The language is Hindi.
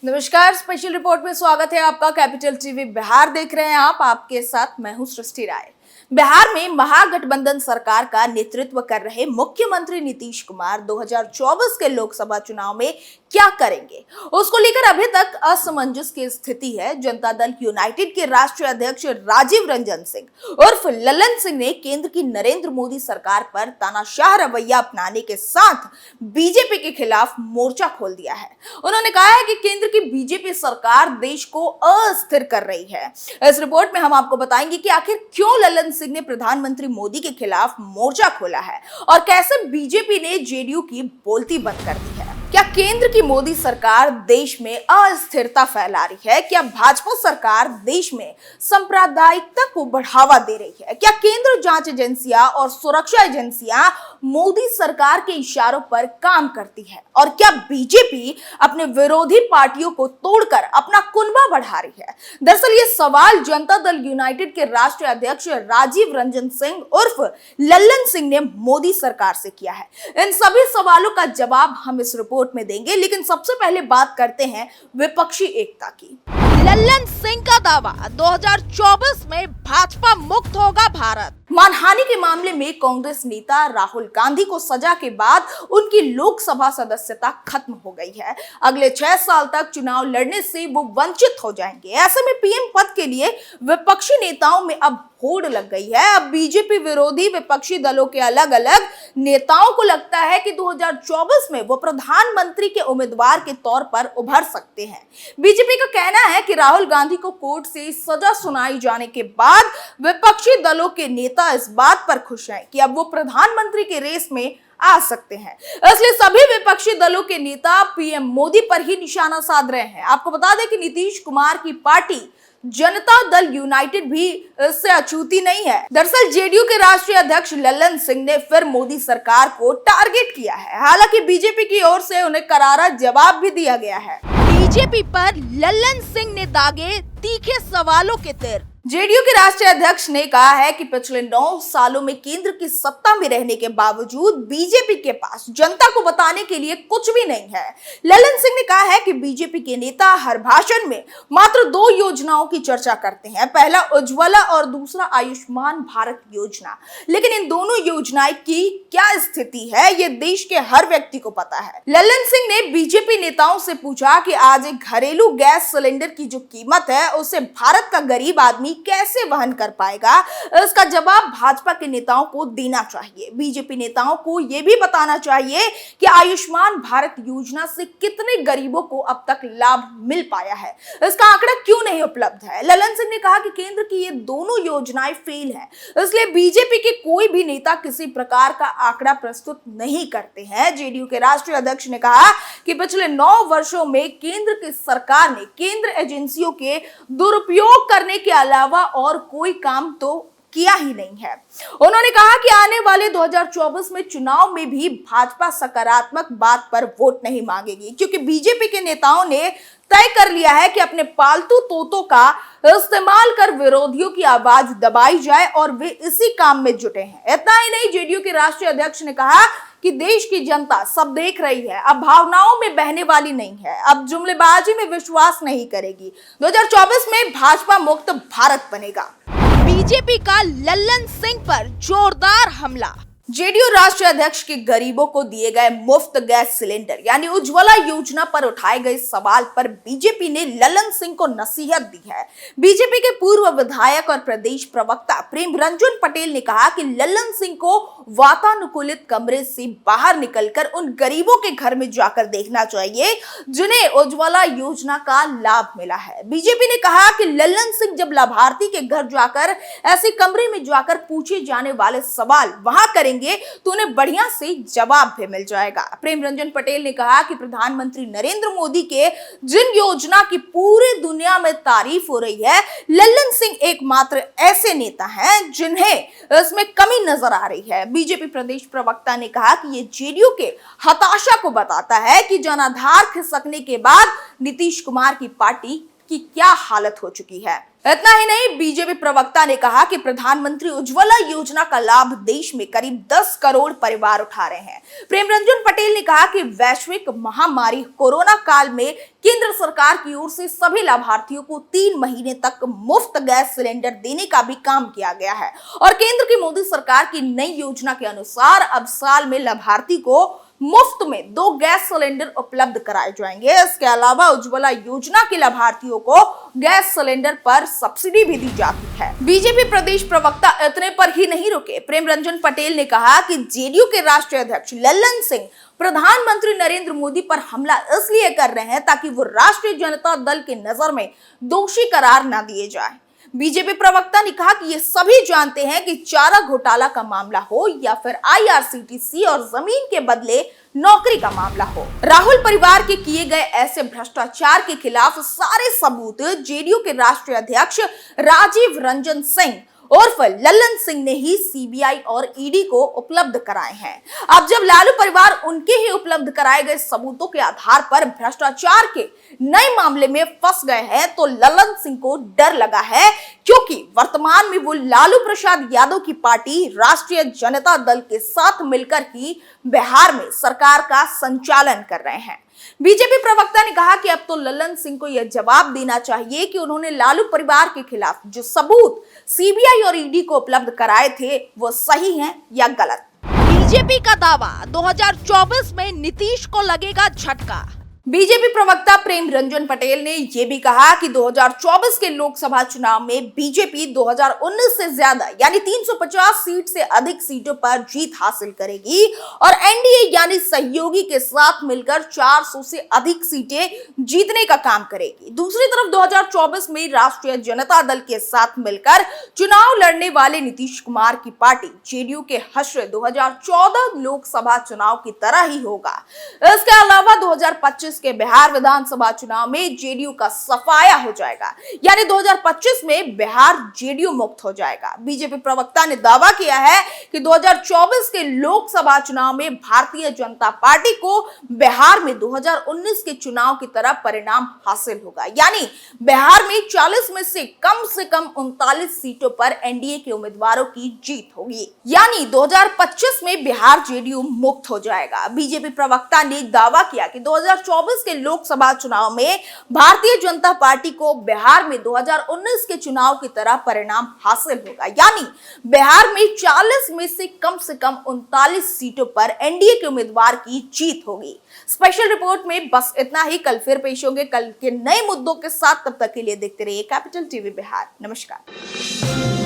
नमस्कार, स्पेशल रिपोर्ट में स्वागत है आपका। कैपिटल टीवी बिहार देख रहे हैं आप, आपके साथ मैं हूं सृष्टि राय। बिहार में महागठबंधन सरकार का नेतृत्व कर रहे मुख्यमंत्री नीतीश कुमार 2024 के लोकसभा चुनाव में क्या करेंगे, उसको लेकर अभी तक असमंजस की स्थिति है। जनता दल यूनाइटेड के राष्ट्रीय अध्यक्ष राजीव रंजन सिंह उर्फ लल्लन सिंह ने केंद्र की नरेंद्र मोदी सरकार पर तानाशाह रवैया अपनाने के साथ बीजेपी के खिलाफ मोर्चा खोल दिया है। उन्होंने कहा है कि केंद्र की बीजेपी सरकार देश को अस्थिर कर रही है। इस रिपोर्ट में हम आपको बताएंगे कि आखिर क्यों लल्लन सिंह ने प्रधानमंत्री मोदी के खिलाफ मोर्चा खोला है और कैसे बीजेपी ने जेडीयू की बोलती बंद कर दी है। क्या केंद्र की मोदी सरकार देश में अस्थिरता फैला रही है? क्या भाजपा सरकार देश में सांप्रदायिकता को बढ़ावा दे रही है? क्या केंद्र जांच एजेंसियां और सुरक्षा एजेंसियां मोदी सरकार के इशारों पर काम करती है? और क्या बीजेपी अपने विरोधी पार्टियों को तोड़कर अपना कुनबा बढ़ा रही है? दरअसल ये सवाल जनता दल यूनाइटेड के राष्ट्रीय अध्यक्ष राजीव रंजन सिंह उर्फ लल्लन सिंह ने मोदी सरकार से किया है। इन सभी सवालों का जवाब हम इस रिपोर्ट में देंगे, लेकिन सबसे पहले बात करते हैं विपक्षी एकता की। लल्लन सिंह का दावा, 2024 में भाजपा मुक्त होगा भारत। मानहानि के मामले में कांग्रेस नेता राहुल गांधी को सजा के बाद उनकी लोकसभा सदस्यता खत्म हो गई है। अगले 6 साल तक चुनाव लड़ने से वो वंचित हो जाएंगे। ऐसे में पीएम पद के लिए विपक्षी नेताओं में अब होड़ लग गई है। अब बीजेपी विरोधी विपक्षी दलों के अलग अलग नेताओं को लगता है कि 2024 में वो प्रधानमंत्री के उम्मीदवार के तौर पर उभर सकते हैं। बीजेपी का कहना है कि राहुल गांधी को कोर्ट से सजा सुनाई जाने के बाद विपक्षी दलों के नेता इस बात पर खुश हैं कि अब वो प्रधानमंत्री के रेस में आ सकते हैं। इसलिए सभी विपक्षी दलों के नेता पीएम मोदी पर ही निशाना साध रहे हैं। आपको बता दें कि नीतीश कुमार की पार्टी जनता दल यूनाइटेड भी इससे अछूती नहीं है। दरअसल जेडीयू के राष्ट्रीय अध्यक्ष लल्लन सिंह ने फिर मोदी सरकार को टारगेट किया है। हालांकि बीजेपी की ओर से उन्हें करारा जवाब भी दिया गया है। बीजेपी पर लल्लन सिंह ने दागे तीखे सवालों के तीर। जेडीयू के राष्ट्रीय अध्यक्ष ने कहा है कि पिछले 9 सालों में केंद्र की सत्ता में रहने के बावजूद बीजेपी के पास जनता को बताने के लिए कुछ भी नहीं है। लल्लन सिंह ने कहा है कि बीजेपी के नेता हर भाषण में मात्र 2 योजनाओं की चर्चा करते हैं, पहला उज्ज्वला और दूसरा आयुष्मान भारत योजना। लेकिन इन दोनों योजनाएं की क्या स्थिति है, ये देश के हर व्यक्ति को पता है। लल्लन सिंह ने बीजेपी नेताओं से पूछा कि आज एक घरेलू गैस सिलेंडर की जो कीमत है उसे भारत का गरीब आदमी कैसे वहन कर पाएगा। इसका जवाब भाजपा के नेताओं को देना चाहिए। बीजेपी नेताओं को यह भी बताना चाहिए कि आयुष्मान भारत योजना से कितने गरीबों को अब तक लाभ मिल पाया है, इसका आंकड़ा क्यों नहीं उपलब्ध है। लल्लन सिंह ने कहा कि केंद्र की ये दोनों योजनाएं फेल हैं, इसलिए बीजेपी के कोई भी नेता किसी प्रकार का आंकड़ा प्रस्तुत नहीं करते हैं। जेडीयू के राष्ट्रीय अध्यक्ष ने कहा कि पिछले 9 वर्षों में केंद्र की सरकार ने केंद्र एजेंसियों के दुरुपयोग करने के अलावा और कोई काम तो किया ही नहीं है। उन्होंने कहा कि आने वाले 2024 में चुनाव में भी भाजपा सकारात्मक बात पर वोट नहीं मांगेगी, क्योंकि बीजेपी के नेताओं ने तय कर लिया है कि अपने पालतू तोतों का इस्तेमाल कर विरोधियों की आवाज दबाई जाए और वे इसी काम में जुटे हैं। इतना ही नहीं, जेडीयू के राष्ट्रीय अध्यक्ष ने कहा कि देश की जनता सब देख रही है, अब भावनाओं में बहने वाली नहीं है, अब जुमलेबाजी में विश्वास नहीं करेगी। 2024 में भाजपा मुक्त भारत बनेगा। बीजेपी का लल्लन सिंह पर जोरदार हमला। जेडीयू राष्ट्रीय अध्यक्ष के गरीबों को दिए गए मुफ्त गैस सिलेंडर यानी उज्ज्वला योजना पर उठाए गए सवाल पर बीजेपी ने लल्लन सिंह को नसीहत दी है। बीजेपी के पूर्व विधायक और प्रदेश प्रवक्ता प्रेम रंजन पटेल ने कहा कि लल्लन सिंह को वातानुकूलित कमरे से बाहर निकलकर उन गरीबों के घर में जाकर देखना चाहिए जिन्हें उज्ज्वला योजना का लाभ मिला है। बीजेपी ने कहा कि लल्लन सिंह जब लाभार्थी के घर जाकर ऐसे कमरे में जाकर पूछे जाने वाले सवाल वहां करेंगे तो उन्हें बढ़िया से जवाब भी मिल जाएगा। प्रेम रंजन पटेल ने कहा कि प्रधानमंत्री नरेंद्र मोदी के जिन योजना की पूरी दुनिया में तारीफ हो रही है, लल्लन सिंह एकमात्र ऐसे नेता हैं जिन्हें इसमें कमी नजर आ रही है। बीजेपी प्रदेश प्रवक्ता ने कहा कि ये जेडीयू के हताशा को बताता है कि जनाधार खिसकने के बाद नीतीश कुमार की पार्टी की क्या हालत हो चुकी है। इतना ही नहीं, बीजेपी प्रवक्ता ने कहा कि प्रधानमंत्री उज्ज्वला योजना का लाभ देश में करीब 10 करोड़ परिवार उठा रहे हैं। प्रेमरंजन पटेल ने कहा कि वैश्विक महामारी कोरोना काल में केंद्र सरकार की ओर से सभी लाभार्थियों को 3 महीने तक मुफ्त गैस सिलेंडर देने का भी काम किया गया है और केंद्र की मोदी सरकार की नई योजना के अनुसार अब साल में लाभार्थी को मुफ्त में 2 गैस सिलेंडर उपलब्ध कराए जाएंगे। इसके अलावा उज्ज्वला योजना के लाभार्थियों को गैस सिलेंडर पर सब्सिडी भी दी जाती है। बीजेपी प्रदेश प्रवक्ता इतने पर ही नहीं रुके। प्रेमरंजन पटेल ने कहा कि जेडीयू के राष्ट्रीय अध्यक्ष लल्लन सिंह प्रधानमंत्री नरेंद्र मोदी पर हमला इसलिए कर रहे हैं ताकि वो राष्ट्रीय जनता दल की नजर में दोषी करार न दिए जाए। बीजेपी प्रवक्ता ने कहा कि ये सभी जानते हैं कि चारा घोटाला का मामला हो या फिर आईआरसीटीसी और जमीन के बदले नौकरी का मामला हो, राहुल परिवार के किए गए ऐसे भ्रष्टाचार के खिलाफ सारे सबूत जेडीयू के राष्ट्रीय अध्यक्ष राजीव रंजन सिंह उर्फ लल्लन सिंह ने ही सीबीआई और ईडी को उपलब्ध कराए हैं। अब जब लालू परिवार उनके ही उपलब्ध कराए गए सबूतों के आधार पर भ्रष्टाचार के नए मामले में फंस गए हैं तो लल्लन सिंह को डर लगा है, क्योंकि वर्तमान में वो लालू प्रसाद यादव की पार्टी राष्ट्रीय जनता दल के साथ मिलकर ही बिहार में सरकार का संचालन कर रहे हैं। बीजेपी प्रवक्ता ने कहा कि अब तो लल्लन सिंह को यह जवाब देना चाहिए कि उन्होंने लालू परिवार के खिलाफ जो सबूत सीबीआई और ईडी को उपलब्ध कराए थे वो सही हैं या गलत। बीजेपी का दावा 2024 में नीतीश को लगेगा झटका। बीजेपी प्रवक्ता प्रेम रंजन पटेल ने यह भी कहा कि 2024 के लोकसभा चुनाव में बीजेपी 2019 से ज्यादा यानी 350 सीट से अधिक सीटों पर जीत हासिल करेगी और एनडीए यानी सहयोगी के साथ मिलकर 400 से अधिक सीटें जीतने का काम करेगी। दूसरी तरफ 2024 में राष्ट्रीय जनता दल के साथ मिलकर चुनाव लड़ने वाले नीतीश कुमार की पार्टी जेडीयू के हश्र 2014 लोकसभा चुनाव की तरह ही होगा। इसके अलावा 2025 के बिहार विधानसभा चुनाव में जेडीयू का सफाया हो जाएगा, यानी 2025 में बिहार जेडीयू मुक्त हो जाएगा। बीजेपी प्रवक्ता ने दावा किया है कि 2024 के लोकसभा चुनाव में भारतीय जनता पार्टी को बिहार में 2019 के चुनाव की तरह परिणाम हासिल होगा, यानी बिहार में 40 में से कम 39 सीटों पर एनडीए के उम्मीदवारों की जीत होगी, यानी 2025 में बिहार जेडीयू मुक्त हो जाएगा। बीजेपी प्रवक्ता ने दावा किया कि 2024 के लोकसभा चुनाव में भारतीय जनता पार्टी को बिहार में 2019 के चुनाव की तरह परिणाम हासिल होगा, यानी बिहार में 40 में से कम 39 सीटों पर एनडीए के उम्मीदवार की जीत होगी। स्पेशल रिपोर्ट में बस इतना ही। कल फिर पेश होंगे कल के नए मुद्दों के साथ। तब तक के लिए देखते रहिए कैपिटल टीवी बिहार। नमस्कार।